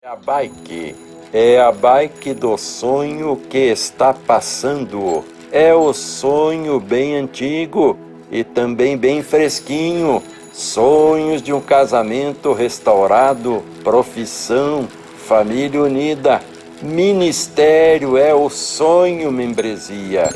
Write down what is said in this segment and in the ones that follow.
É a bike do sonho que está passando. É o sonho bem antigo e também bem fresquinho. Sonhos de um casamento restaurado, profissão, família unida. Ministério é o sonho, membresia.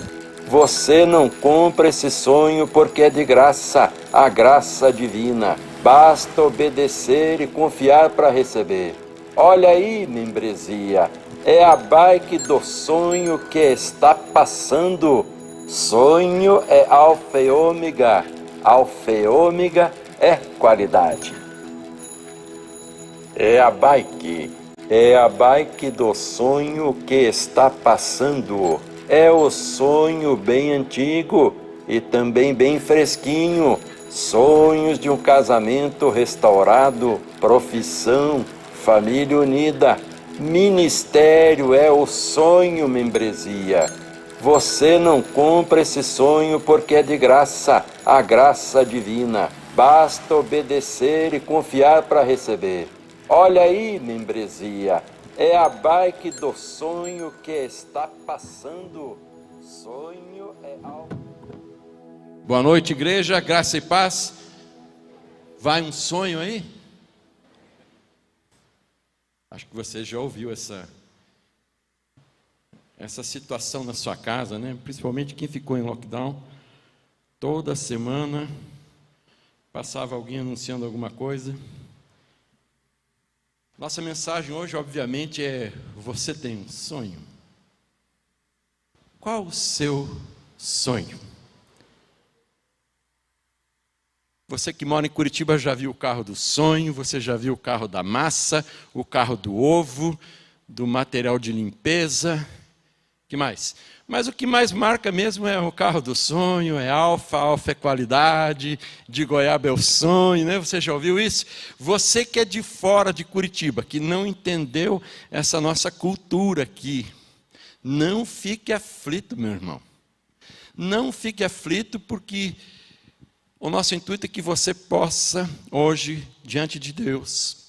Você não compra esse sonho porque é de graça, a graça divina. Basta obedecer e confiar para receber. Olha aí, membresia, é a bike do sonho que está passando. Sonho é alfa e ômega. Alfa e ômega é qualidade. É a bike do sonho que está passando. É o sonho bem antigo e também bem fresquinho. Sonhos de um casamento restaurado, profissão, família unida. Ministério é o sonho, membresia. Você não compra esse sonho porque é de graça, a graça divina. Basta obedecer e confiar para receber. Olha aí, membresia, é a bike do sonho que está passando. Sonho é algo. Boa noite, igreja, graça e paz. Vai um sonho aí? Acho que você já ouviu essa situação na sua casa, né? Principalmente quem ficou em lockdown. Toda semana passava alguém anunciando alguma coisa. Nossa mensagem hoje, obviamente, é: você tem um sonho? Qual o seu sonho? Você que mora em Curitiba já viu o carro do sonho, você já viu o carro da massa, o carro do ovo, do material de limpeza, que mais? Mas o que mais marca mesmo é o carro do sonho, é alfa é qualidade, de goiaba é o sonho, né? Você já ouviu isso? Você que é de fora de Curitiba, que não entendeu essa nossa cultura aqui, não fique aflito, meu irmão. Não fique aflito, porque o nosso intuito é que você possa, hoje, diante de Deus,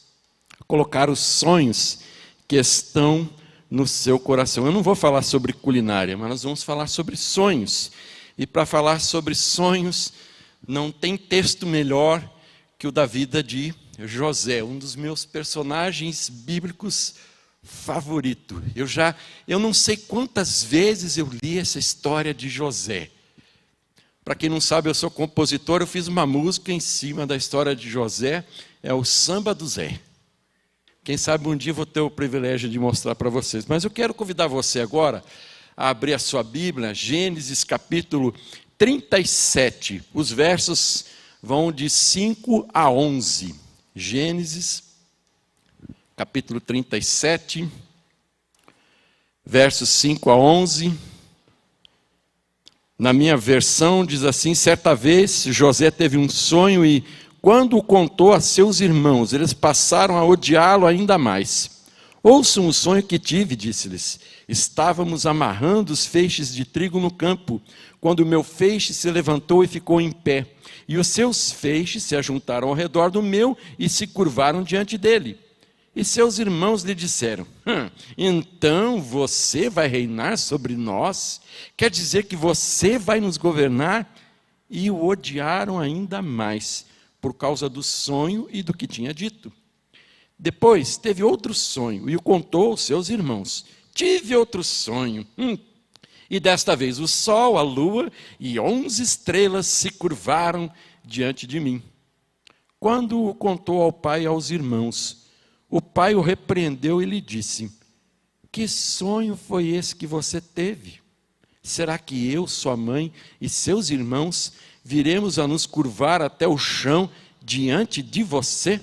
colocar os sonhos que estão no seu coração. Eu não vou falar sobre culinária, mas nós vamos falar sobre sonhos. E para falar sobre sonhos, não tem texto melhor que o da vida de José, um dos meus personagens bíblicos favoritos. Eu não sei quantas vezes eu li essa história de José. Para quem não sabe, eu sou compositor, eu fiz uma música em cima da história de José, é o Samba do Zé. Quem sabe um dia vou ter o privilégio de mostrar para vocês. Mas eu quero convidar você agora a abrir a sua Bíblia, Gênesis capítulo 37. Os versos vão de 5 a 11. Gênesis capítulo 37, versos 5 a 11. Na minha versão diz assim: certa vez José teve um sonho e, quando o contou a seus irmãos, eles passaram a odiá-lo ainda mais. Ouçam o sonho que tive, disse-lhes. Estávamos amarrando os feixes de trigo no campo, quando o meu feixe se levantou e ficou em pé. E os seus feixes se ajuntaram ao redor do meu e se curvaram diante dele. E seus irmãos lhe disseram: então você vai reinar sobre nós? Quer dizer que você vai nos governar? E o odiaram ainda mais, por causa do sonho e do que tinha dito. Depois teve outro sonho e o contou aos seus irmãos. Tive outro sonho. E desta vez o sol, a lua e 11 estrelas se curvaram diante de mim. Quando o contou ao pai e aos irmãos, o pai o repreendeu e lhe disse: que sonho foi esse que você teve? Será que eu, sua mãe e seus irmãos viremos a nos curvar até o chão diante de você?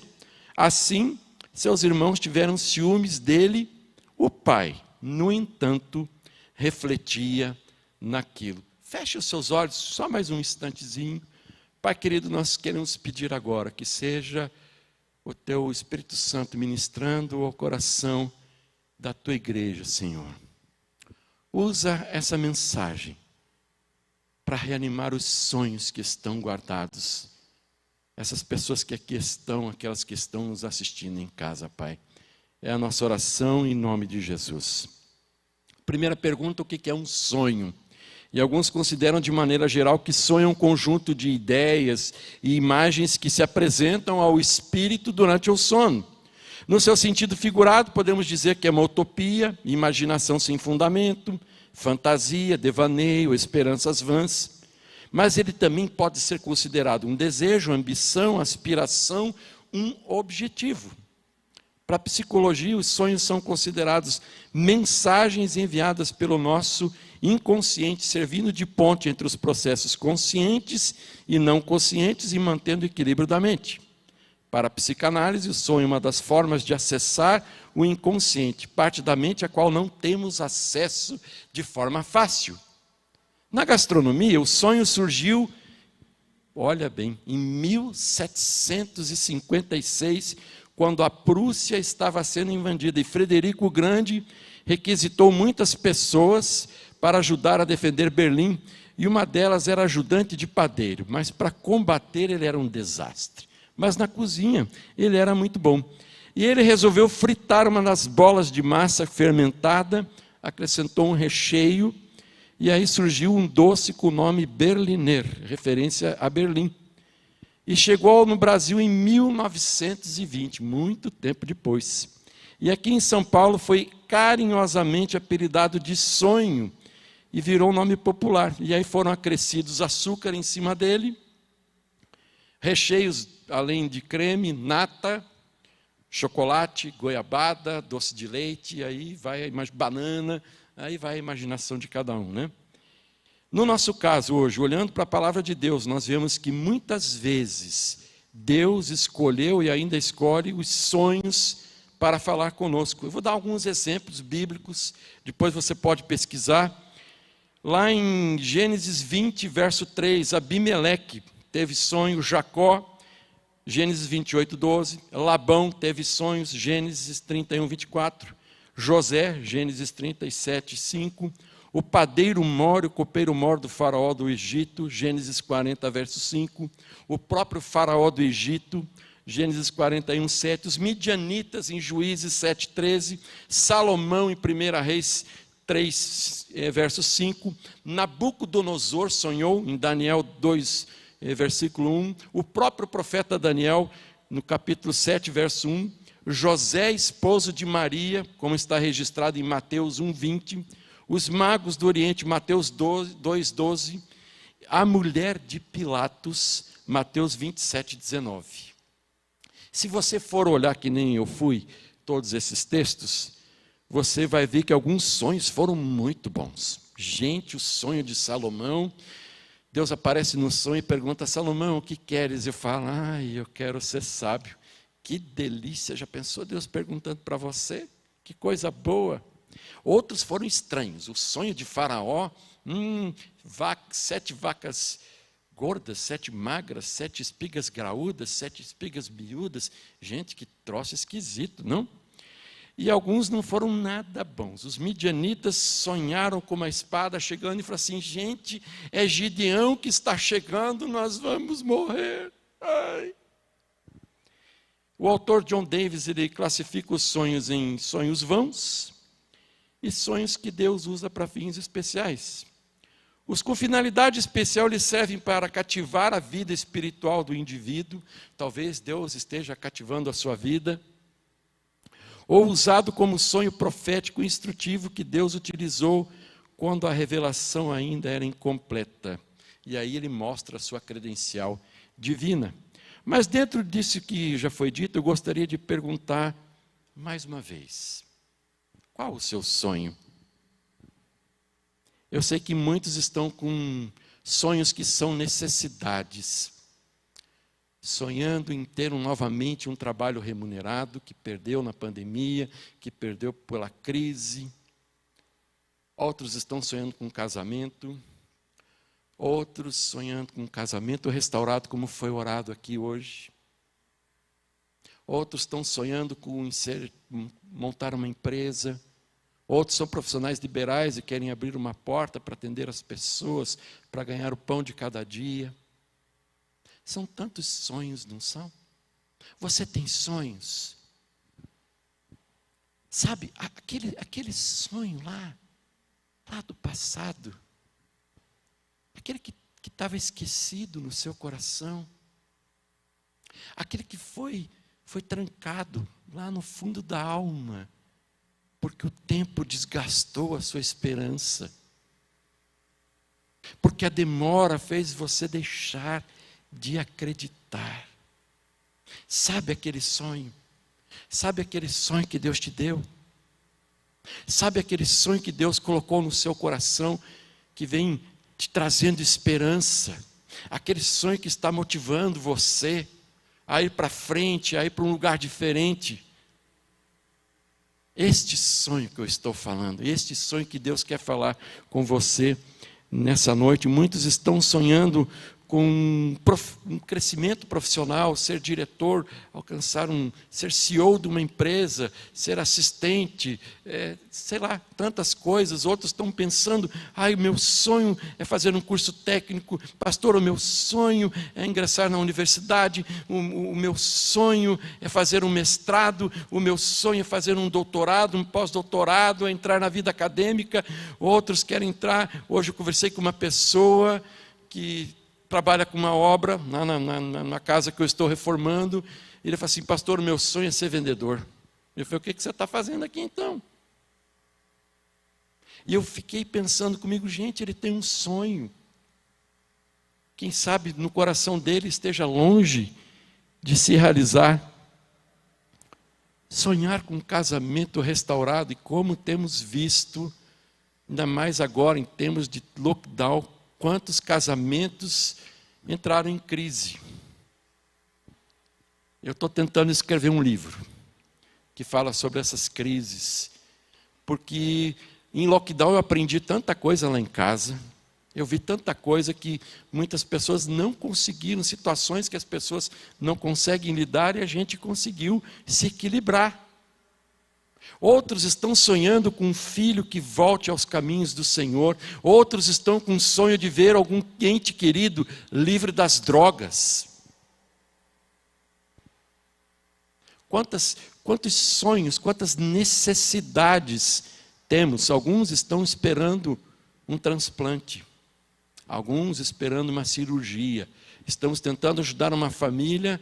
Assim, seus irmãos tiveram ciúmes dele. O pai, no entanto, refletia naquilo. Feche os seus olhos, só mais um instantezinho. Pai querido, nós queremos pedir agora que seja o teu Espírito Santo ministrando ao coração da tua igreja, Senhor. Usa essa mensagem para reanimar os sonhos que estão guardados. Essas pessoas que aqui estão, aquelas que estão nos assistindo em casa, Pai. É a nossa oração em nome de Jesus. Primeira pergunta, o que é um sonho? E alguns consideram de maneira geral que sonho é um conjunto de ideias e imagens que se apresentam ao espírito durante o sono. No seu sentido figurado, podemos dizer que é uma utopia, imaginação sem fundamento, fantasia, devaneio, esperanças vãs. Mas ele também pode ser considerado um desejo, ambição, aspiração, um objetivo. Para a psicologia, os sonhos são considerados mensagens enviadas pelo nosso inconsciente, servindo de ponte entre os processos conscientes e não conscientes e mantendo o equilíbrio da mente. Para a psicanálise, o sonho é uma das formas de acessar o inconsciente, parte da mente a qual não temos acesso de forma fácil. Na gastronomia, o sonho surgiu, olha bem, em 1756, quando a Prússia estava sendo invadida, e Frederico o Grande requisitou muitas pessoas para ajudar a defender Berlim, e uma delas era ajudante de padeiro, mas para combater ele era um desastre. Mas na cozinha ele era muito bom. E ele resolveu fritar uma das bolas de massa fermentada, acrescentou um recheio, e aí surgiu um doce com o nome Berliner, referência a Berlim. E chegou no Brasil em 1920, muito tempo depois. E aqui em São Paulo foi carinhosamente apelidado de sonho, e virou um nome popular. E aí foram acrescidos açúcar em cima dele, recheios além de creme, nata, chocolate, goiabada, doce de leite, aí vai banana, aí vai a imaginação de cada um, né? No nosso caso hoje, olhando para a palavra de Deus, nós vemos que muitas vezes Deus escolheu e ainda escolhe os sonhos para falar conosco. Eu vou dar alguns exemplos bíblicos, depois você pode pesquisar. Lá em Gênesis 20, verso 3, Abimeleque teve sonho, Jacó, Gênesis 28, 12, Labão teve sonhos, Gênesis 31, 24, José, Gênesis 37, 5, o padeiro mor, o copeiro mor do faraó do Egito, Gênesis 40, verso 5, o próprio faraó do Egito, Gênesis 41, 7, os midianitas em Juízes 7, 13, Salomão em 1 Reis 3, verso 5, Nabucodonosor sonhou em Daniel 2, versículo 1, o próprio profeta Daniel, no capítulo 7, verso 1, José, esposo de Maria, como está registrado em Mateus 1, 20, os magos do Oriente, Mateus 2, 12, a mulher de Pilatos, Mateus 27, 19. Se você for olhar que nem eu fui, todos esses textos, você vai ver que alguns sonhos foram muito bons. Gente, o sonho de Salomão, Deus aparece no sonho e pergunta: Salomão, o que queres? Eu falo: eu quero ser sábio. Que delícia, já pensou Deus perguntando para você? Que coisa boa. Outros foram estranhos. O sonho de Faraó, 7 vacas gordas, 7 magras, 7 espigas graúdas, 7 espigas miúdas. Gente, que troço esquisito, não? E alguns não foram nada bons. Os midianitas sonharam com uma espada chegando e falaram assim: gente, é Gideão que está chegando, nós vamos morrer. Ai. O autor John Davis, ele classifica os sonhos em sonhos vãos e sonhos que Deus usa para fins especiais. Os com finalidade especial lhes servem para cativar a vida espiritual do indivíduo. Talvez Deus esteja cativando a sua vida. Ou usado como sonho profético e instrutivo que Deus utilizou quando a revelação ainda era incompleta. E aí ele mostra a sua credencial divina. Mas dentro disso que já foi dito, eu gostaria de perguntar mais uma vez: qual o seu sonho? Eu sei que muitos estão com sonhos que são necessidades, sonhando em ter novamente um trabalho remunerado, que perdeu na pandemia, que perdeu pela crise. Outros estão sonhando com um casamento, outros sonhando com um casamento restaurado, como foi orado aqui hoje. Outros estão sonhando com montar uma empresa. Outros são profissionais liberais e querem abrir uma porta para atender as pessoas, para ganhar o pão de cada dia. São tantos sonhos, não são? Você tem sonhos? Sabe, aquele sonho lá do passado, aquele que estava esquecido no seu coração, aquele que foi trancado lá no fundo da alma, porque o tempo desgastou a sua esperança, porque a demora fez você deixar de acreditar. Sabe aquele sonho? Sabe aquele sonho que Deus te deu? Sabe aquele sonho que Deus colocou no seu coração, que vem te trazendo esperança? Aquele sonho que está motivando você a ir para frente, a ir para um lugar diferente. Este sonho que eu estou falando, este sonho que Deus quer falar com você nessa noite. Muitos estão sonhando com um crescimento profissional, ser diretor, ser CEO de uma empresa, ser assistente, sei lá, tantas coisas. Outros estão pensando, o meu sonho é fazer um curso técnico, pastor, o meu sonho é ingressar na universidade, o meu sonho é fazer um mestrado, o meu sonho é fazer um doutorado, um pós-doutorado, é entrar na vida acadêmica. Outros querem entrar. Hoje eu conversei com uma pessoa que trabalha com uma obra na casa que eu estou reformando. E ele falou assim, pastor, o meu sonho é ser vendedor. Eu falei, o que você está fazendo aqui então? E eu fiquei pensando comigo, gente, ele tem um sonho. Quem sabe no coração dele esteja longe de se realizar. Sonhar com um casamento restaurado, e como temos visto, ainda mais agora em termos de lockdown, quantos casamentos entraram em crise. Eu estou tentando escrever um livro que fala sobre essas crises, porque em lockdown eu aprendi tanta coisa lá em casa, eu vi tanta coisa que muitas pessoas não conseguiram, situações que as pessoas não conseguem lidar, e a gente conseguiu se equilibrar. Outros estão sonhando com um filho que volte aos caminhos do Senhor. Outros estão com o sonho de ver algum ente querido livre das drogas. Quantos sonhos, quantas necessidades temos. Alguns estão esperando um transplante. Alguns esperando uma cirurgia. Estamos tentando ajudar uma família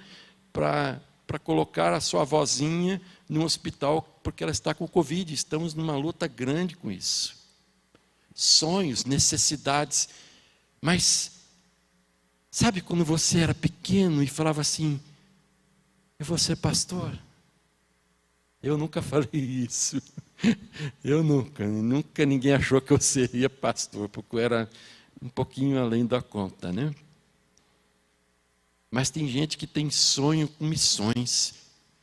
para colocar a sua avózinha no hospital, porque ela está com Covid. Estamos numa luta grande com isso. Sonhos, necessidades. Mas, sabe quando você era pequeno e falava assim, eu vou ser pastor? Eu nunca falei isso. Eu nunca ninguém achou que eu seria pastor, porque eu era um pouquinho além da conta, né? Mas tem gente que tem sonho com missões.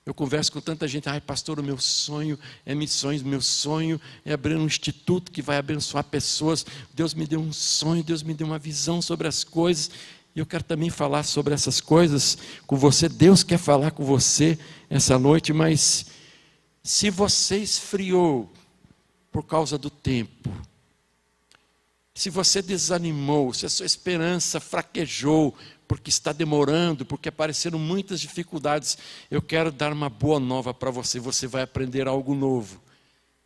Eu converso com tanta gente, pastor, o meu sonho é missões, meu sonho é abrir um instituto que vai abençoar pessoas. Deus me deu um sonho, Deus me deu uma visão sobre as coisas, e eu quero também falar sobre essas coisas com você. Deus quer falar com você essa noite, mas se você esfriou por causa do tempo, se você desanimou, se a sua esperança fraquejou, porque está demorando, porque apareceram muitas dificuldades, eu quero dar uma boa nova para você. Você vai aprender algo novo.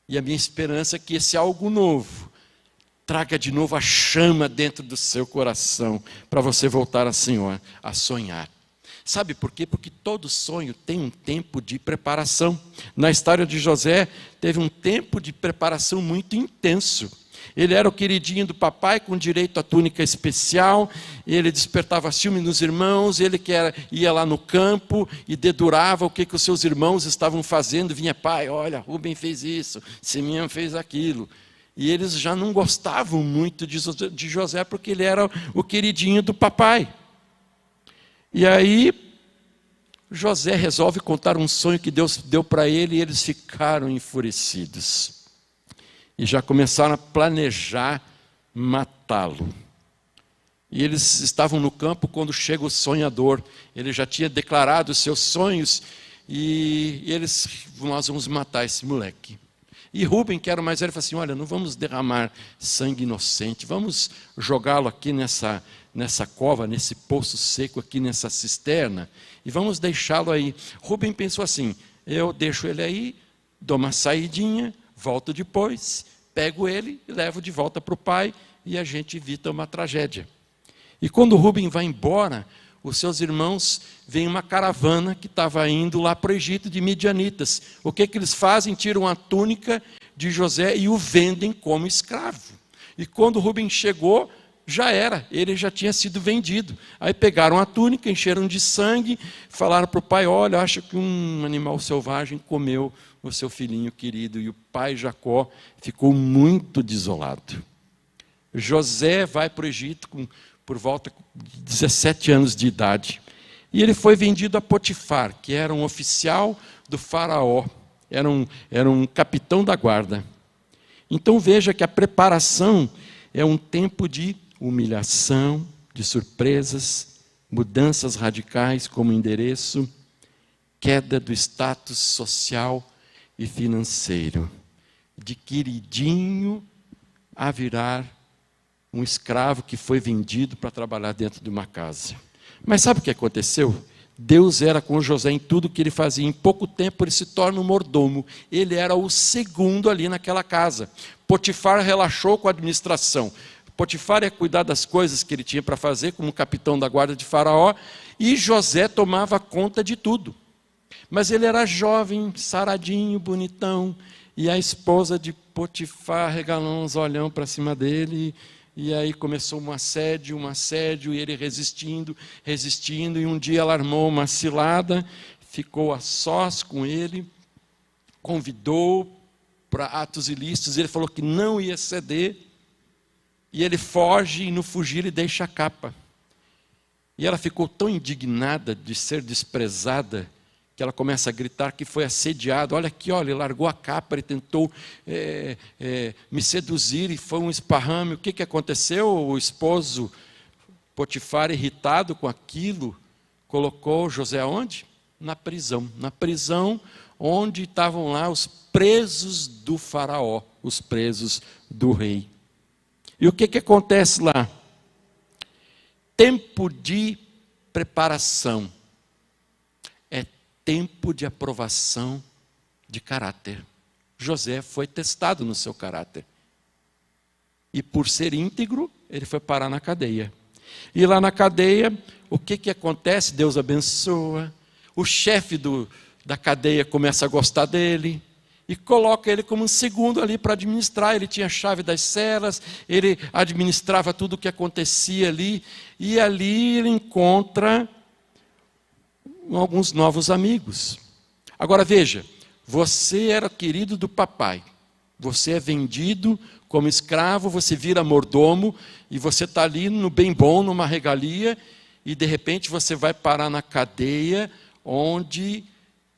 E a minha esperança é que esse algo novo traga de novo a chama dentro do seu coração, para você voltar a sonhar. Sabe por quê? Porque todo sonho tem um tempo de preparação. Na história de José, teve um tempo de preparação muito intenso. Ele era o queridinho do papai, com direito à túnica especial. Ele despertava ciúme nos irmãos. Ele ia lá no campo e dedurava o que os seus irmãos estavam fazendo. Vinha, pai, olha, Rubem fez isso, Simeão fez aquilo. E eles já não gostavam muito de José, porque ele era o queridinho do papai. E aí, José resolve contar um sonho que Deus deu para ele, e eles ficaram enfurecidos. E já começaram a planejar matá-lo. E eles estavam no campo quando chega o sonhador. Ele já tinha declarado os seus sonhos, e nós vamos matar esse moleque. E Rubem, que era o mais velho, falou assim, olha, não vamos derramar sangue inocente, vamos jogá-lo aqui nessa cova, nesse poço seco aqui, nessa cisterna, e vamos deixá-lo aí. Rubem pensou assim, eu deixo ele aí, dou uma saidinha, volto depois, pego ele e levo de volta para o pai e a gente evita uma tragédia. E quando Rúben vai embora, os seus irmãos veem uma caravana que estava indo lá para o Egito de midianitas. O que eles fazem? Tiram a túnica de José e o vendem como escravo. E quando Rúben chegou, já era, ele já tinha sido vendido. Aí pegaram a túnica, encheram de sangue, falaram para o pai, olha, acho que um animal selvagem comeu o seu filhinho querido. E o pai Jacó ficou muito desolado. José vai para o Egito por volta de 17 anos de idade. E ele foi vendido a Potifar, que era um oficial do faraó, era um capitão da guarda. Então veja que a preparação é um tempo de humilhação, de surpresas, mudanças radicais como endereço, queda do status social e financeiro, de queridinho a virar um escravo que foi vendido para trabalhar dentro de uma casa. Mas sabe o que aconteceu? Deus era com José em tudo que ele fazia. Em pouco tempo ele se torna um mordomo. Ele era o segundo ali naquela casa. Potifar relaxou com a administração. Potifar ia cuidar das coisas que ele tinha para fazer, como capitão da guarda de Faraó, e José tomava conta de tudo. Mas ele era jovem, saradinho, bonitão, e a esposa de Potifar regalou uns olhão para cima dele, e aí começou um assédio, e ele resistindo, e um dia ela armou uma cilada, ficou a sós com ele, convidou para atos ilícitos, ele falou que não ia ceder, e ele foge, e no fugir ele deixa a capa. E ela ficou tão indignada de ser desprezada, que ela começa a gritar que foi assediado. Olha aqui, olha, ele largou a capa, ele tentou me seduzir, e foi um esparrame. O que aconteceu? O esposo Potifar, irritado com aquilo, colocou José aonde? Na prisão onde estavam lá os presos do faraó, os presos do rei. E o que acontece lá? Tempo de preparação. É tempo de aprovação de caráter. José foi testado no seu caráter. E por ser íntegro, ele foi parar na cadeia. E lá na cadeia, o que acontece? Deus abençoa. O chefe da cadeia começa a gostar dele. E coloca ele como um segundo ali para administrar. Ele tinha a chave das celas, ele administrava tudo o que acontecia ali. E ali ele encontra alguns novos amigos. Agora veja, você era querido do papai. Você é vendido como escravo, você vira mordomo, e você está ali no bem bom, numa regalia, e de repente você vai parar na cadeia, onde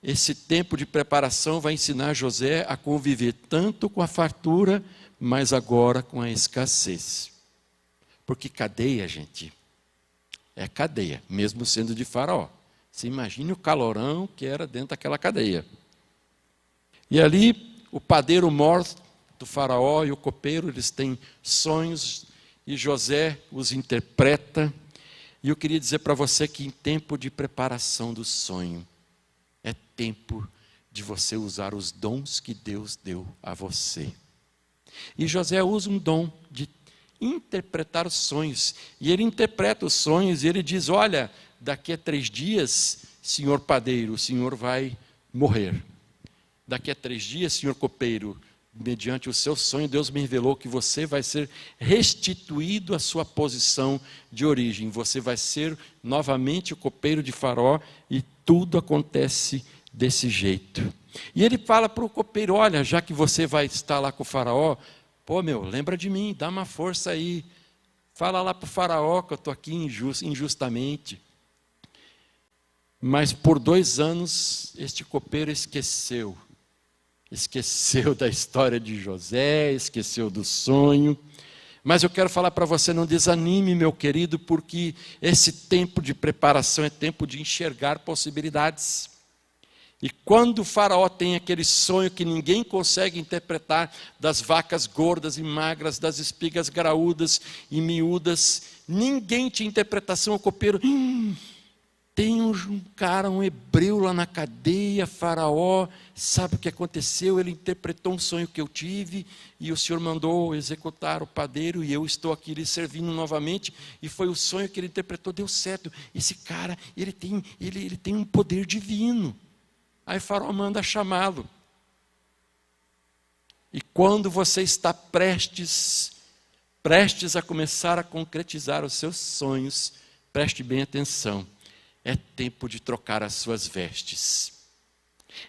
esse tempo de preparação vai ensinar José a conviver tanto com a fartura, mas agora com a escassez. Porque cadeia, gente, é cadeia, mesmo sendo de Faraó. Você imagine o calorão que era dentro daquela cadeia. E ali, o padeiro mor do Faraó e o copeiro, eles têm sonhos, e José os interpreta. E eu queria dizer para você que em tempo de preparação do sonho, é tempo de você usar os dons que Deus deu a você. E José usa um dom de interpretar os sonhos. E ele interpreta os sonhos e ele diz, olha, daqui a 3 dias, senhor padeiro, o senhor vai morrer. Daqui a 3 dias, senhor copeiro, mediante o seu sonho, Deus me revelou que você vai ser restituído à sua posição de origem. Você vai ser novamente o copeiro de Faraó, e tudo acontece desse jeito. E ele fala para o copeiro, olha, já que você vai estar lá com o Faraó, lembra de mim, dá uma força aí. Fala lá para o Faraó que eu estou aqui injustamente. Mas por 2 anos, este copeiro esqueceu da história de José, esqueceu do sonho. Mas eu quero falar para você, não desanime, meu querido, porque esse tempo de preparação é tempo de enxergar possibilidades. E quando o Faraó tem aquele sonho que ninguém consegue interpretar, das vacas gordas e magras, das espigas graúdas e miúdas, ninguém tinha interpretação, o copeiro, Tem um cara, um hebreu lá na cadeia, Faraó, sabe o que aconteceu? Ele interpretou um sonho que eu tive e o Senhor mandou executar o padeiro e eu estou aqui lhe servindo novamente. E foi o sonho que ele interpretou, deu certo. Esse cara, ele tem um poder divino. Aí Faraó manda chamá-lo. E quando você está prestes a começar a concretizar os seus sonhos, preste bem atenção. É tempo de trocar as suas vestes.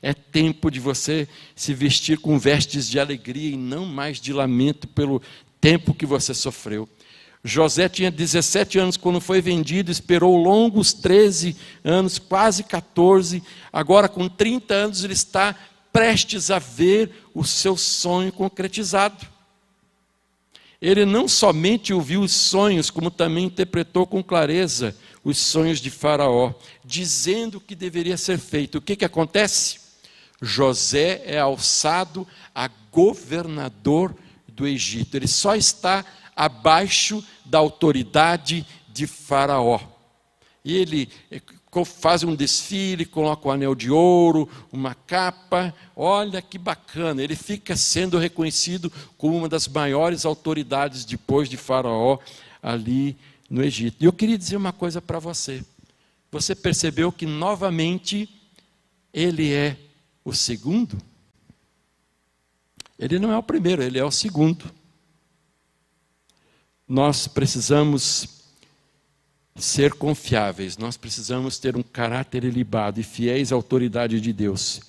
É tempo de você se vestir com vestes de alegria e não mais de lamento pelo tempo que você sofreu. José tinha 17 anos quando foi vendido, esperou longos 13 anos, quase 14. Agora, com 30 anos, ele está prestes a ver o seu sonho concretizado. Ele não somente ouviu os sonhos, como também interpretou com clareza os sonhos de Faraó, dizendo o que deveria ser feito. O que acontece? José é alçado a governador do Egito. Ele só está abaixo da autoridade de Faraó. E ele faz um desfile, coloca um anel de ouro, uma capa, olha que bacana, ele fica sendo reconhecido como uma das maiores autoridades depois de Faraó ali no Egito. E eu queria dizer uma coisa para você. Você percebeu que novamente ele é o segundo? Ele não é o primeiro, ele é o segundo. Nós precisamos ser confiáveis, nós precisamos ter um caráter ilibado e fiéis à autoridade de Deus,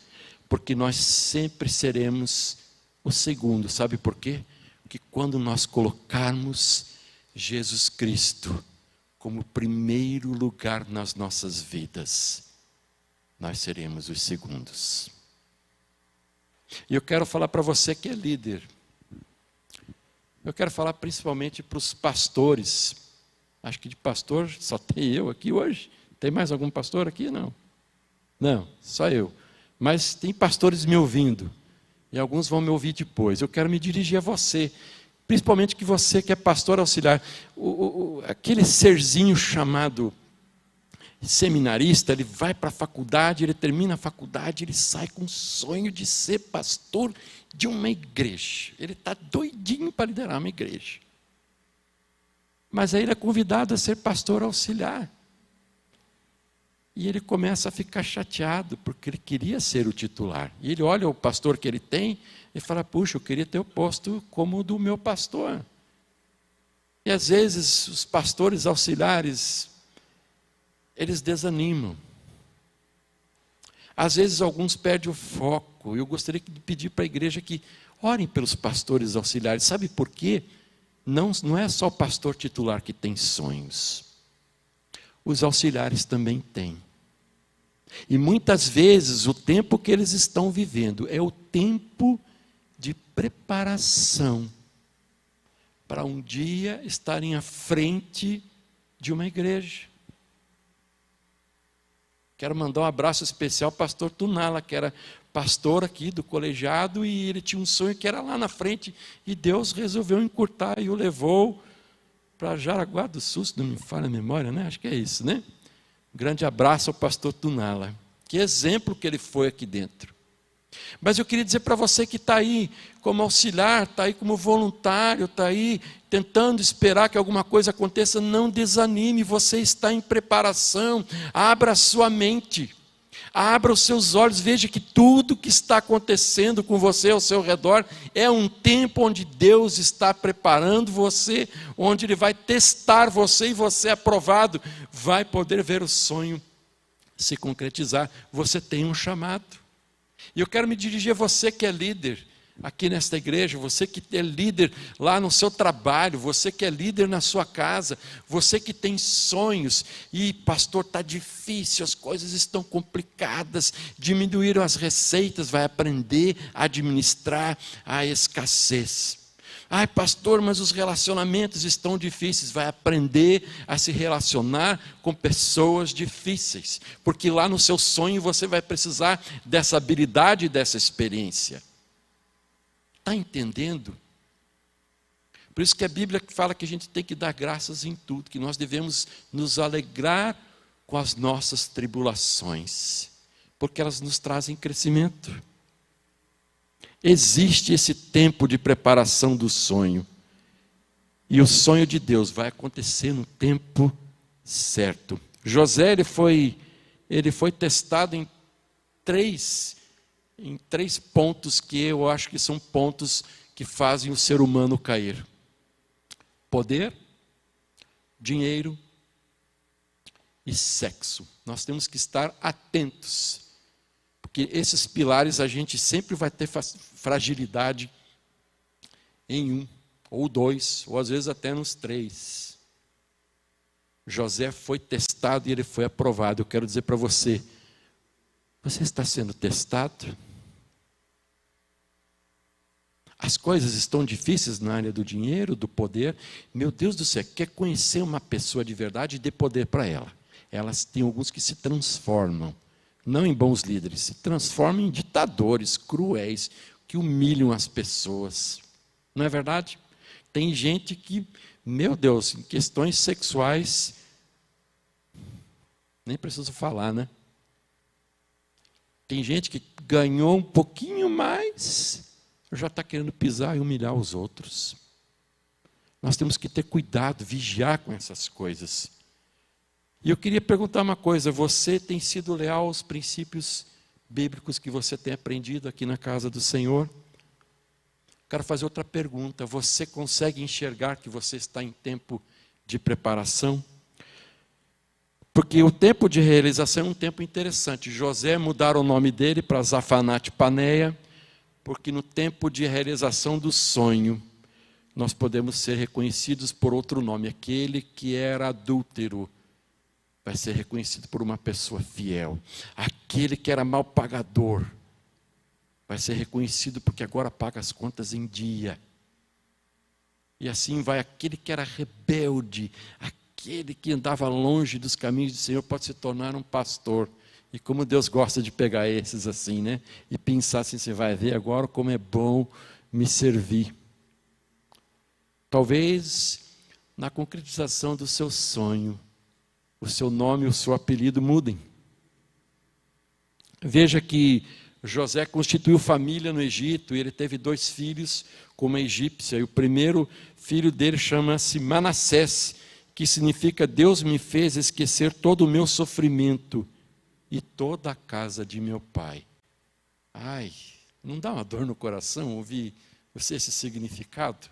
porque nós sempre seremos o segundo. Sabe por quê? Porque quando nós colocarmos Jesus Cristo como primeiro lugar nas nossas vidas, nós seremos os segundos. E eu quero falar para você que é líder. Eu quero falar principalmente para os pastores. Acho que de pastor só tem eu aqui hoje. Tem mais algum pastor aqui? Não. Não, só eu. Mas tem pastores me ouvindo. E alguns vão me ouvir depois. Eu quero me dirigir a você. Principalmente que você que é pastor auxiliar. Aquele serzinho chamado seminarista, ele vai para a faculdade, ele termina a faculdade, ele sai com o sonho de ser pastor de uma igreja. Ele está doidinho para liderar uma igreja. Mas aí ele é convidado a ser pastor auxiliar. E ele começa a ficar chateado, porque ele queria ser o titular. E ele olha o pastor que ele tem e fala, puxa, eu queria ter o posto como o do meu pastor. E às vezes os pastores auxiliares, eles desanimam. Às vezes alguns perdem o foco. Eu gostaria de pedir para a igreja que orem pelos pastores auxiliares. Sabe por quê? Não é só o pastor titular que tem sonhos. Os auxiliares também têm. E muitas vezes o tempo que eles estão vivendo é o tempo de preparação para um dia estarem à frente de uma igreja. Quero mandar um abraço especial ao pastor Tunala, que era pastor aqui do colegiado, e ele tinha um sonho que era lá na frente, e Deus resolveu encurtar e o levou para Jaraguá do Sul, se não me falha a memória, né? Acho que é isso, né? Um grande abraço ao pastor Tunala. Que exemplo que ele foi aqui dentro. Mas eu queria dizer para você que está aí como auxiliar, está aí como voluntário, está aí tentando esperar que alguma coisa aconteça, não desanime, você está em preparação, abra a sua mente. Abra os seus olhos, veja que tudo que está acontecendo com você ao seu redor é um tempo onde Deus está preparando você, onde Ele vai testar você e você, aprovado, vai poder ver o sonho se concretizar. Você tem um chamado. E eu quero me dirigir a você que é líder aqui nesta igreja, você que é líder lá no seu trabalho, você que é líder na sua casa, você que tem sonhos, e pastor, está difícil, as coisas estão complicadas, diminuíram as receitas, vai aprender a administrar a escassez. Ai pastor, mas os relacionamentos estão difíceis, vai aprender a se relacionar com pessoas difíceis, porque lá no seu sonho você vai precisar dessa habilidade e dessa experiência. Está entendendo? Por isso que a Bíblia fala que a gente tem que dar graças em tudo, que nós devemos nos alegrar com as nossas tribulações, porque elas nos trazem crescimento. Existe esse tempo de preparação do sonho, e o sonho de Deus vai acontecer no tempo certo. José, ele foi testado em três pontos que eu acho que são pontos que fazem o ser humano cair: poder, dinheiro e sexo. Nós temos que estar atentos, porque esses pilares a gente sempre vai ter fragilidade em um, ou dois, ou às vezes até nos três. José foi testado e ele foi aprovado. Eu quero dizer para você, você está sendo testado? As coisas estão difíceis na área do dinheiro, do poder. Meu Deus do céu, quer conhecer uma pessoa de verdade e dê poder para ela. Elas têm alguns que se transformam, não em bons líderes, se transformam em ditadores cruéis, que humilham as pessoas. Não é verdade? Tem gente que, meu Deus, em questões sexuais, nem preciso falar, né? Tem gente que ganhou um pouquinho mais, já está querendo pisar e humilhar os outros. Nós temos que ter cuidado, vigiar com essas coisas. E eu queria perguntar uma coisa: você tem sido leal aos princípios bíblicos que você tem aprendido aqui na casa do Senhor? Quero fazer outra pergunta: você consegue enxergar que você está em tempo de preparação? Porque o tempo de realização é um tempo interessante. José mudaram o nome dele para Zafanate Paneia, porque no tempo de realização do sonho, nós podemos ser reconhecidos por outro nome. Aquele que era adúltero vai ser reconhecido por uma pessoa fiel. Aquele que era mal pagador vai ser reconhecido porque agora paga as contas em dia. E assim vai aquele que era rebelde, aquele que andava longe dos caminhos do Senhor, pode se tornar um pastor. E como Deus gosta de pegar esses assim, né? E pensar assim: você vai ver agora como é bom me servir. Talvez na concretização do seu sonho, o seu nome e o seu apelido mudem. Veja que José constituiu família no Egito, e ele teve 2 filhos com uma egípcia, e o primeiro filho dele chama-se Manassés, que significa: Deus me fez esquecer todo o meu sofrimento e toda a casa de meu pai. Ai, não dá uma dor no coração ouvir esse significado?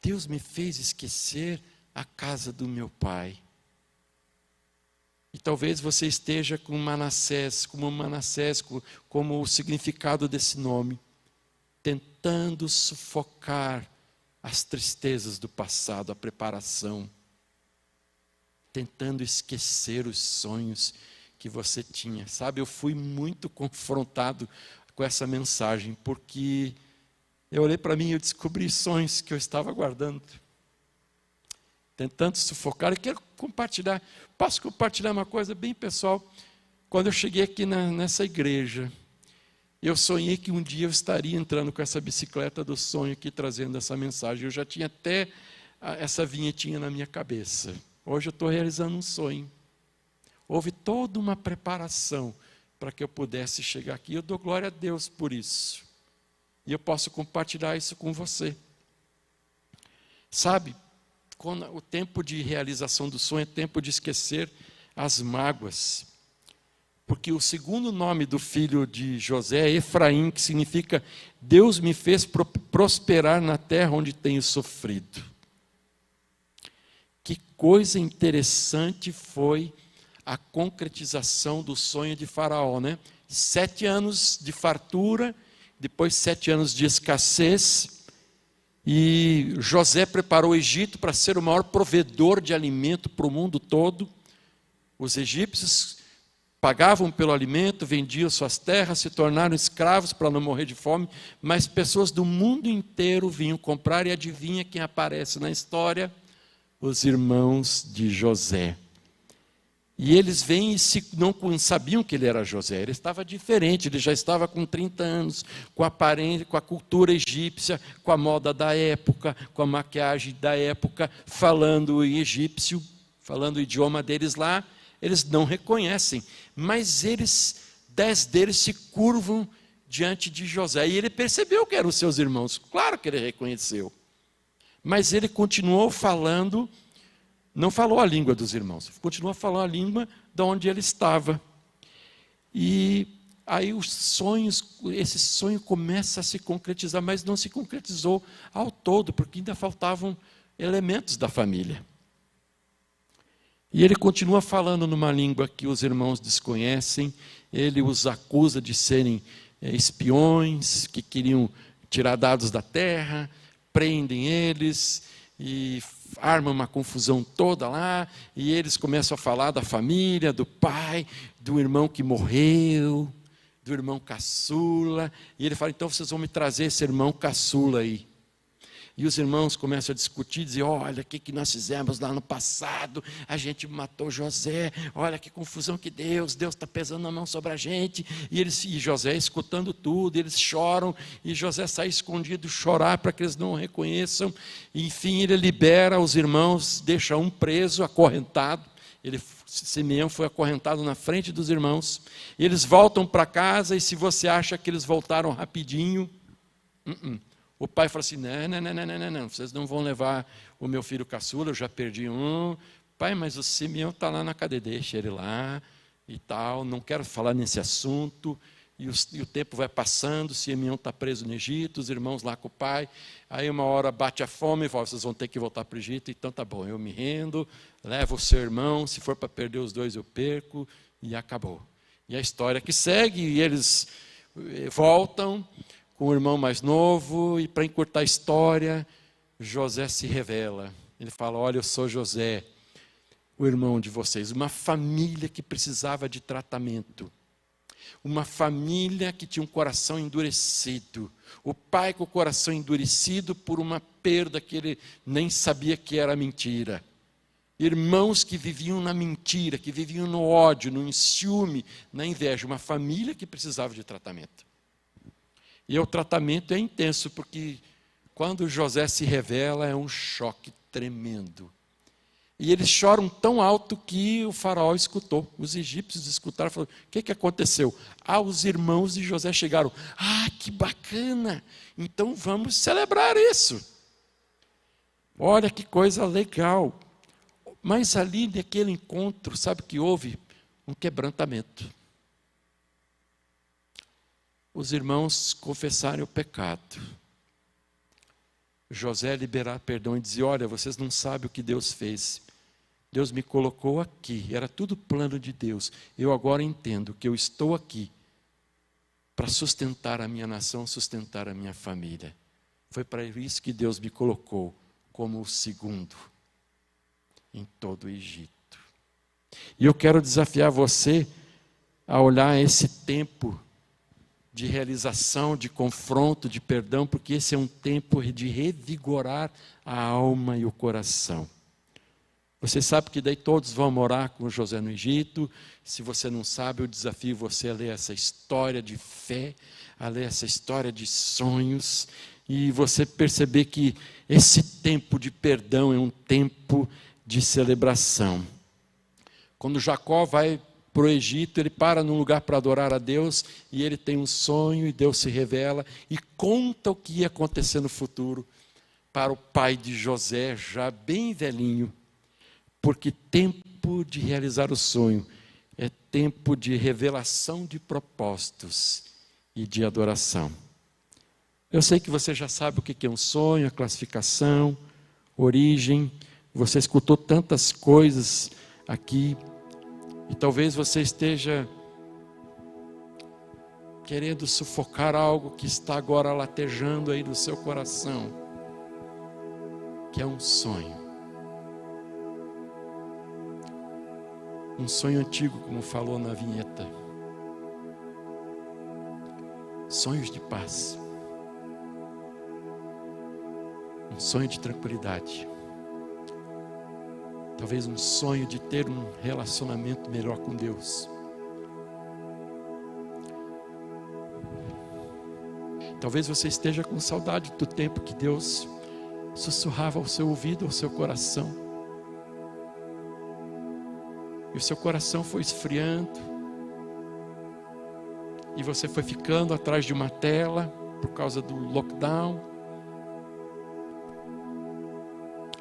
Deus me fez esquecer a casa do meu pai. E talvez você esteja com Manassés, como o significado desse nome, tentando sufocar as tristezas do passado, a preparação, tentando esquecer os sonhos que você tinha. Sabe, eu fui muito confrontado com essa mensagem, porque eu olhei para mim e eu descobri sonhos que eu estava guardando, tentando sufocar. Eu quero compartilhar, posso compartilhar uma coisa bem pessoal? Quando eu cheguei aqui nessa igreja, eu sonhei que um dia eu estaria entrando com essa bicicleta do sonho aqui, trazendo essa mensagem. Eu já tinha até essa vinhetinha na minha cabeça. Hoje eu estou realizando um sonho. Houve toda uma preparação para que eu pudesse chegar aqui. Eu dou glória a Deus por isso. E eu posso compartilhar isso com você. Sabe, quando o tempo de realização do sonho é tempo de esquecer as mágoas. Porque o segundo nome do filho de José é Efraim, que significa: Deus me fez prosperar na terra onde tenho sofrido. Que coisa interessante foi a concretização do sonho de Faraó, né? 7 anos de fartura, depois 7 anos de escassez, e José preparou o Egito para ser o maior provedor de alimento para o mundo todo. Os egípcios pagavam pelo alimento, vendiam suas terras, se tornaram escravos para não morrer de fome, mas pessoas do mundo inteiro vinham comprar, e adivinha quem aparece na história? Os irmãos de José. E eles vêm e não sabiam que ele era José, ele estava diferente, ele já estava com 30 anos, com a aparência, com a cultura egípcia, com a moda da época, com a maquiagem da época, falando em egípcio. falando o idioma deles lá, eles não reconhecem, mas 10 deles se curvam diante de José, e ele percebeu que eram os seus irmãos, claro que ele reconheceu, mas ele continuou falando, não falou a língua dos irmãos, continuou falando a língua de onde ele estava. E aí esse sonho começa a se concretizar, mas não se concretizou ao todo, porque ainda faltavam elementos da família. E ele continua falando numa língua que os irmãos desconhecem, ele os acusa de serem espiões, que queriam tirar dados da terra, prendem eles e armam uma confusão toda lá, e eles começam a falar da família, do pai, do irmão que morreu, do irmão caçula, e ele fala, então vocês vão me trazer esse irmão caçula aí. E os irmãos começam a discutir, dizer, olha, o que nós fizemos lá no passado, a gente matou José, olha que confusão que Deus está pesando a mão sobre a gente, e José escutando tudo, eles choram, e José sai escondido chorar para que eles não o reconheçam, e, enfim, ele libera os irmãos, deixa um preso, acorrentado, Simeão foi acorrentado na frente dos irmãos, eles voltam para casa, e se você acha que eles voltaram rapidinho, o pai fala assim, não, vocês não vão levar o meu filho caçula, eu já perdi um. Pai, mas o Simeão está lá na cadeia, deixa ele lá e tal, não quero falar nesse assunto. E o tempo vai passando, o Simeão está preso no Egito, os irmãos lá com o pai. Aí uma hora bate a fome e fala, vocês vão ter que voltar para o Egito, então tá bom, eu me rendo, levo o seu irmão, se for para perder os dois eu perco, e acabou. E a história que segue, e eles voltam com o irmão mais novo, e para encurtar a história, José se revela. Ele fala, olha, eu sou José, o irmão de vocês, uma família que precisava de tratamento, uma família que tinha um coração endurecido, o pai com o coração endurecido por uma perda que ele nem sabia que era mentira, irmãos que viviam na mentira, que viviam no ódio, no ciúme, na inveja, uma família que precisava de tratamento. E o tratamento é intenso, porque quando José se revela, é um choque tremendo. E eles choram tão alto que o faraó escutou. Os egípcios escutaram e falaram, o que aconteceu? Os irmãos de José chegaram. Que bacana! Então vamos celebrar isso. Olha que coisa legal. Mas ali naquele encontro, sabe que houve? Um quebrantamento. Os irmãos confessarem o pecado. José liberar perdão e dizer, olha, vocês não sabem o que Deus fez. Deus me colocou aqui, era tudo plano de Deus. Eu agora entendo que eu estou aqui para sustentar a minha nação, sustentar a minha família. Foi para isso que Deus me colocou como o segundo em todo o Egito. E eu quero desafiar você a olhar esse tempo de realização, de confronto, de perdão, porque esse é um tempo de revigorar a alma e o coração. Você sabe que daí todos vão morar com José no Egito. Se você não sabe, eu desafio você a ler essa história de fé, a ler essa história de sonhos, e você perceber que esse tempo de perdão é um tempo de celebração. Quando Jacó vai para o Egito, ele para num lugar para adorar a Deus, e ele tem um sonho, e Deus se revela, e conta o que ia acontecer no futuro, para o pai de José, já bem velhinho, porque tempo de realizar o sonho, é tempo de revelação de propósitos, e de adoração. Eu sei que você já sabe o que é um sonho, a classificação, origem, você escutou tantas coisas aqui, e talvez você esteja querendo sufocar algo que está agora latejando aí no seu coração, que é um sonho. Um sonho antigo, como falou na vinheta. Sonhos de paz. Um sonho de tranquilidade. Talvez um sonho de ter um relacionamento melhor com Deus. Talvez você esteja com saudade do tempo que Deus sussurrava ao seu ouvido, ao seu coração. E o seu coração foi esfriando. E você foi ficando atrás de uma tela por causa do lockdown.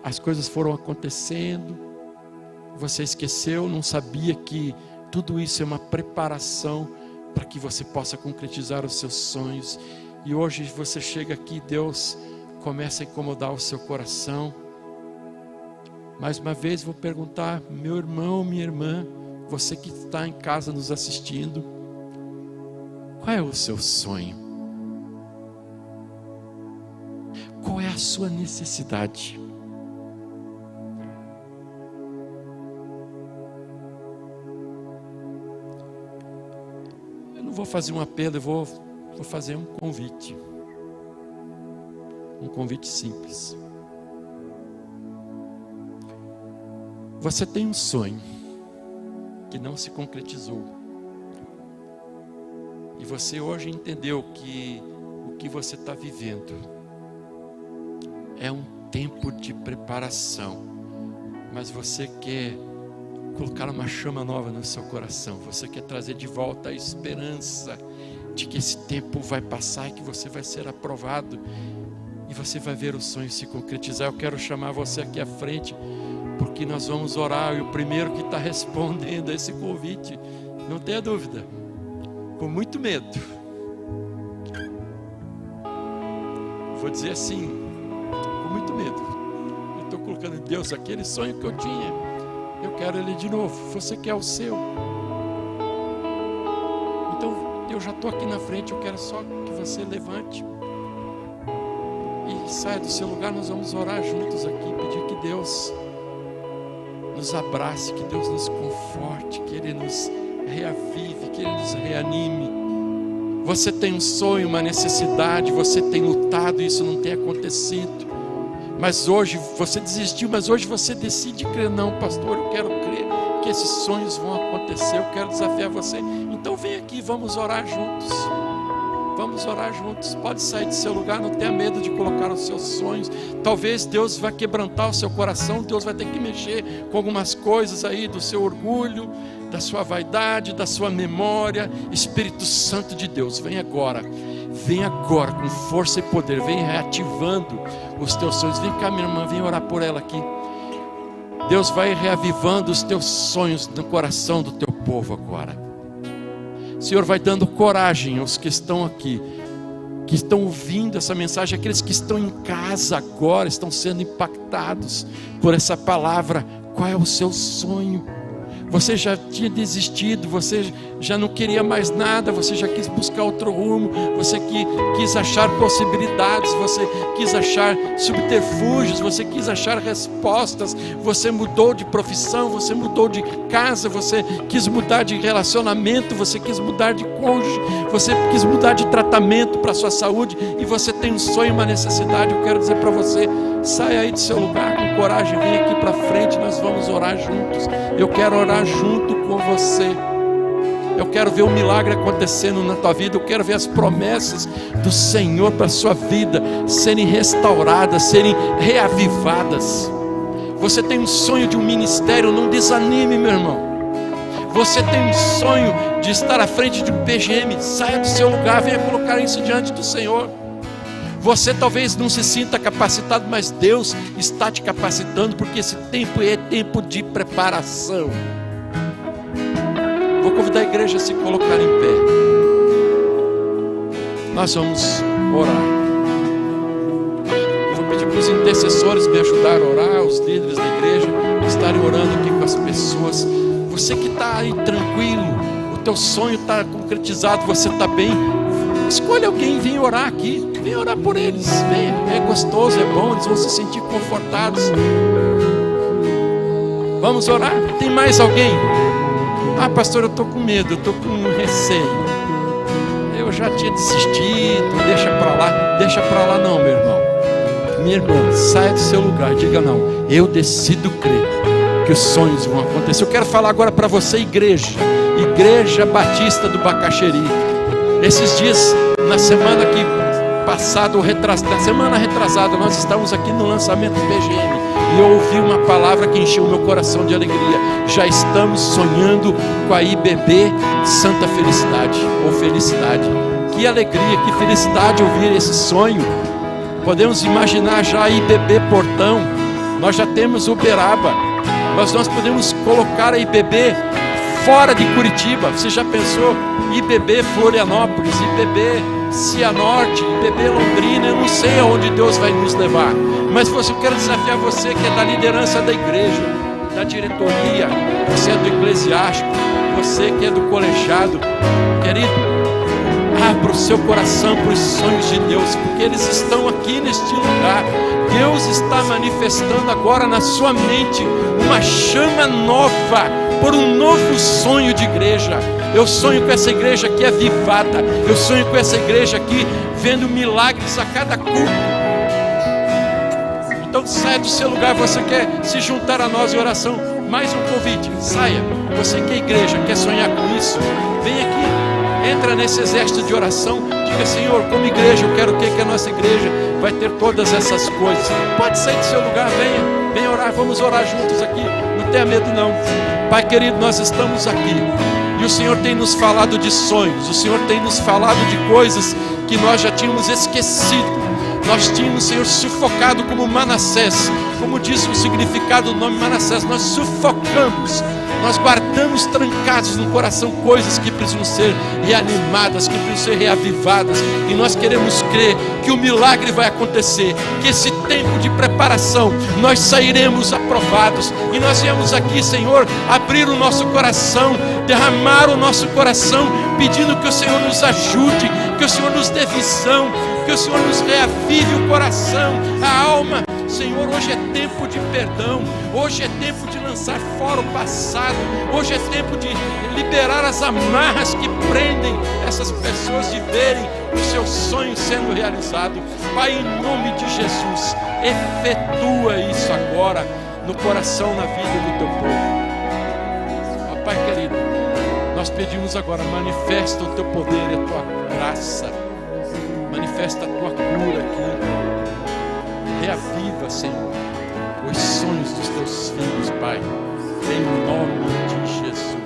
As coisas foram acontecendo. Você esqueceu, não sabia que tudo isso é uma preparação para que você possa concretizar os seus sonhos. E hoje você chega aqui, Deus começa a incomodar o seu coração. Mais uma vez vou perguntar, meu irmão, minha irmã, você que está em casa nos assistindo, qual é o seu sonho? Qual é a sua necessidade? Eu não vou fazer um apelo, eu vou fazer um convite. Um convite simples. Você tem um sonho que não se concretizou. E você hoje entendeu que o que você está vivendo é um tempo de preparação. Mas você quer colocar uma chama nova no seu coração. Você quer trazer de volta a esperança de que esse tempo vai passar e que você vai ser aprovado. E você vai ver o sonho se concretizar. Eu quero chamar você aqui à frente, porque nós vamos orar. E o primeiro que está respondendo a esse convite, não tenha dúvida, com muito medo, vou dizer assim, com muito medo, eu estou colocando em Deus aquele sonho que eu tinha, eu quero ele de novo. Você quer o seu? Então eu já estou aqui na frente, eu quero só que você levante e saia do seu lugar. Nós vamos orar juntos aqui, pedir que Deus nos abrace, que Deus nos conforte, que Ele nos reavive, que Ele nos reanime. Você tem um sonho, uma necessidade, você tem lutado e isso não tem acontecido. Mas hoje você desistiu, mas hoje você decide crer. Não, pastor, eu quero crer que esses sonhos vão acontecer, eu quero desafiar você. Então vem aqui, vamos orar juntos. Vamos orar juntos. Pode sair do seu lugar, não tenha medo de colocar os seus sonhos. Talvez Deus vai quebrantar o seu coração, Deus vai ter que mexer com algumas coisas aí do seu orgulho, da sua vaidade, da sua memória. Espírito Santo de Deus, vem agora com força e poder, vem reativando os teus sonhos. Vem cá, minha irmã, vem orar por ela aqui. Deus vai reavivando os teus sonhos no coração do teu povo agora. O Senhor vai dando coragem aos que estão aqui, que estão ouvindo essa mensagem, aqueles que estão em casa agora, estão sendo impactados por essa palavra. Qual é o seu sonho? Você já tinha desistido, você já não queria mais nada, você já quis buscar outro rumo, você quis achar possibilidades, você quis achar subterfúgios, você quis achar respostas, você mudou de profissão, você mudou de casa, você quis mudar de relacionamento, você quis mudar de cônjuge, você quis mudar de tratamento para a sua saúde, e você tem um sonho, uma necessidade. Eu quero dizer para você, saia aí do seu lugar com coragem, vem aqui para frente, nós vamos orar juntos. Eu quero orar junto com você. Eu quero ver um milagre acontecendo na tua vida. Eu quero ver as promessas do Senhor para a sua vida serem restauradas, serem reavivadas. Você tem um sonho de um ministério, não desanime, meu irmão. Você tem um sonho de estar à frente de um PGM, saia do seu lugar, venha colocar isso diante do Senhor. Você talvez não se sinta capacitado, mas Deus está te capacitando, porque esse tempo é tempo de preparação. Vou convidar a igreja a se colocar em pé. Nós vamos orar. Eu vou pedir para os intercessores me ajudar a orar, os líderes da igreja estarem orando aqui com as pessoas. Você que está aí tranquilo, o teu sonho está concretizado, você está bem, escolha alguém e vem orar aqui. Vem orar por eles, venha, é gostoso, é bom, eles vão se sentir confortados. Vamos orar? Tem mais alguém? Ah, pastor, eu estou com medo, eu estou com receio, eu já tinha desistido, deixa para lá não, meu irmão, minha irmã, saia do seu lugar, diga não, eu decido crer que os sonhos vão acontecer. Eu quero falar agora para você, Igreja Batista do Bacaxeri. Esses dias, na semana que passada, na semana retrasada, nós estávamos aqui no lançamento do PGM, e eu ouvi uma palavra que encheu o meu coração de alegria. Já estamos sonhando com a IBB Santa Felicidade, ou Felicidade. Que alegria, que felicidade ouvir esse sonho. Podemos imaginar já a IBB Portão. Nós já temos Uberaba, mas nós podemos colocar a IBB fora de Curitiba. Você já pensou? IBB Florianópolis, IBB Cianorte, IBB Londrina. Eu não sei aonde Deus vai nos levar, mas eu quero desafiar você que é da liderança da igreja, da diretoria, você é do eclesiástico, você que é do colegiado, querido, abra o seu coração para os sonhos de Deus, porque eles estão aqui neste lugar. Deus está manifestando agora na sua mente uma chama nova, por um novo sonho de igreja. Eu sonho com essa igreja aqui avivada, eu sonho com essa igreja aqui vendo milagres a cada culto. Então saia do seu lugar, você quer se juntar a nós em oração, mais um convite, saia. Você que é igreja, quer sonhar com isso, vem aqui, entra nesse exército de oração, diga: Senhor, como igreja eu quero que a nossa igreja vai ter todas essas coisas. Pode sair do seu lugar, venha orar, vamos orar juntos aqui, não tenha medo não. Pai querido, nós estamos aqui e o Senhor tem nos falado de sonhos, o Senhor tem nos falado de coisas que nós já tínhamos esquecido. Nós tínhamos, Senhor, sufocado como Manassés, como diz o significado do nome Manassés. Nós sufocamos, nós guardamos trancados no coração coisas que precisam ser reanimadas, que precisam ser reavivadas, e nós queremos crer que o milagre vai acontecer, que esse tempo de preparação nós sairemos aprovados, e nós viemos aqui, Senhor, abrir o nosso coração, derramar o nosso coração, pedindo que o Senhor nos ajude, que o Senhor nos dê visão, que o Senhor nos reavive o coração, a alma. Senhor, hoje é tempo de perdão, hoje é tempo de lançar fora o passado, hoje é tempo de liberar as amarras que prendem essas pessoas de verem o seu sonho sendo realizado. Pai, em nome de Jesus, efetua isso agora no coração, na vida do teu povo. Pai querido, nós pedimos agora, manifesta o teu poder e a tua graça, manifesta a tua cura aqui. Reaviva, Senhor, os sonhos dos teus filhos, Pai, em nome de Jesus.